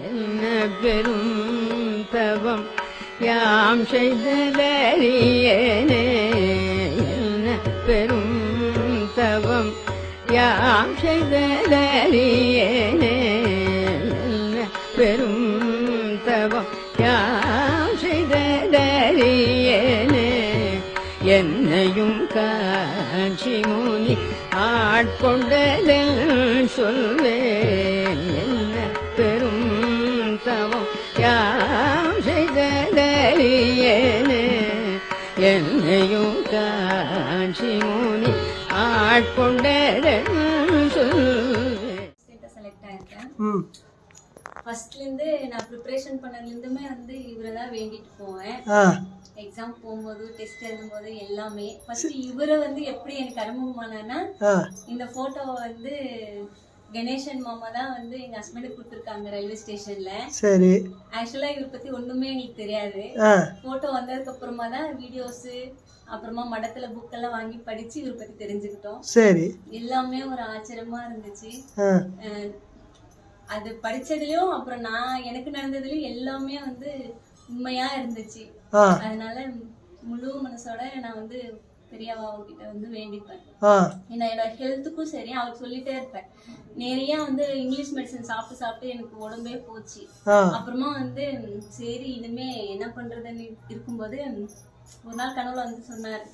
என்ன பெரும் தவம் யாம் செய்தலறியேனே என்ன பெரும் தவம் யாம் செய்தலறியேனே என்ன பெரும் தவம் யாம் செய்தலறியேனே என்னையும் காட்சி முனி ஆட்கொண்டலில் சொல்வேன் என்ன பெரும் தவம் யாம் செய்தலறியேனே என்னையும் காட்சி முனி ஆட்கொண்டலில் சொல்வேன். செலக்ட் ஆயிருக்கேன். ஃபர்ஸ்ட்ல இருந்து நான் ப்ரிப்பரேஷன் பண்ணதுலேருந்துமே வந்து இவரை தான் வேண்டிட்டு போவேன். எக்ஸாம் போகும்போது டெஸ்ட் எழுதும்போது எல்லாமே ஃபர்ஸ்ட் இவரை வந்து எப்படி எனக்கு அறிமுகமானா இந்த போட்டோவை வந்து கணேசன் மாமா தான் வந்து எங்க ஹஸ்பண்டுக்கு கொடுத்துருக்காங்க ரயில்வே ஸ்டேஷன்ல. சரி. ஆக்சுவலா இவரை பத்தி ஒண்ணுமே எங்களுக்கு தெரியாது. போட்டோ வந்ததுக்கு அப்புறமா தான் வீடியோஸ் அப்புறமா மடத்துல புக் எல்லாம் வாங்கி படிச்சு இவரை பத்தி தெரிஞ்சுக்கிட்டோம். சரி. எல்லாமே ஒரு ஆச்சரியமா இருந்துச்சு. அது படிச்சதுலயும் அப்புறம் நான் எனக்கு நடந்ததுலயும் எல்லாமே வந்து உண்மையா இருந்துச்சு. அதனால முழு மனசோட நான் வந்து பெரியவா கிட்ட வந்து வேண்டிப்பேன். என்னோட ஹெல்த்துக்கும் சரி அவருக்கு சொல்லிட்டே இருப்பேன். நிறைய வந்து இங்கிலீஷ் மெடிசன் சாப்பிட்டு சாப்பிட்டு எனக்கு உடம்பே போச்சு. அப்புறமா வந்து சரி இனிமே என்ன பண்றதுன்னு இருக்கும்போது ஒரு நாள் கனவுல வந்து சொன்னாரு,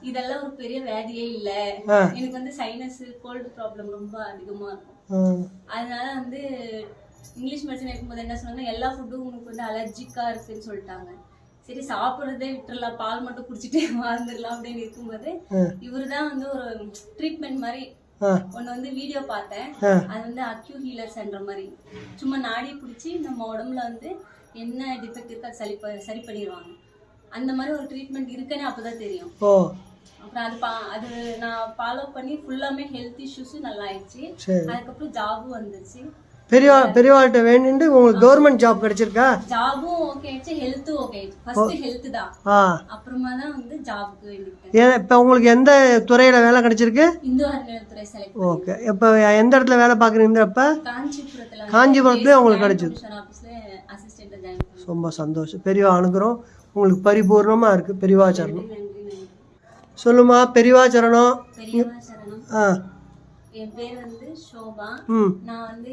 இதெல்லாம் ஒரு பெரிய வியாதியே இல்ல, எனக்கு வந்து சைனஸ் கோல்டு ப்ராப்ளம் ரொம்ப அதிகமா இருக்கும். அதனால வந்து இங்கிலீஷ் மெடிசன் எடுக்கும்போது என்ன சொன்னாங்க, எல்லா ஃபுட்டும் உங்களுக்கு வந்து அலர்ஜிக்கா இருக்குன்னு சொல்லிட்டாங்க. சரி சாப்பிட்றதே விட்டுறலாம், பால் மட்டும் குடிச்சிட்டே வாழ்ந்துடலாம் அப்படின்னு இருக்கும்போது இவருதான் வந்து ஒரு ட்ரீட்மெண்ட் மாதிரி ஒன்னு வந்து வீடியோ பார்த்தேன். அது வந்து அக்யூ ஹீலர்ஸ்ன்ற மாதிரி சும்மா நாடி பிடிச்சி நம்ம உடம்புல வந்து என்ன டிஃபெக்ட் இருக்கு அது சரி பண்ணிடுவாங்க. அந்த மாதிரி ஒரு ட்ரீட்மெண்ட் இருக்குன்னு அப்பதான் தெரியும். அப்புறம் அது நான் ஃபாலோ பண்ணி ஃபுல்லாமே ஹெல்த் இஷ்யூஸும் நல்லா ஆயிடுச்சு. அதுக்கப்புறம் ஜாபும் வந்துருச்சு. பெரியவாள்கிட்ட வேண்டிட்டு உங்களுக்கு கவர்மெண்ட் ஜாப் கிடைச்சிருக்கா? ஜாபும் ஓகே ஆயிடுச்சு, ஹெல்த்தும் ஓகே ஆயிடுச்சு. ஃபர்ஸ்ட் ஹெல்த் தான், அப்புறமா தான் வந்து ஜாபுக்கு வேண்டிட்டேன். இப்போ உங்களுக்கு எந்த துறையில வேலை கிடைச்சிருக்கு? இந்து அறநிலையத்துறை செலக்ட். ஓகே. இப்போ எந்த இடத்துல வேலை பார்க்குறீங்க? இப்போ காஞ்சிபுரத்துல உங்களுக்கு கிடைச்சது. அசிஸ்டன்ட் ஜாயின் பண்ணேன். ரொம்ப சந்தோஷம். பெரியவா அனுகிரகம் உங்களுக்கு பரிபூர்ணமா இருக்கு. பெரியவா சரணம். சொல்லுமா பெரியவா சரணம். பெரியவா சரணம். என் பேர் வந்து ஷோபா. நான் வந்து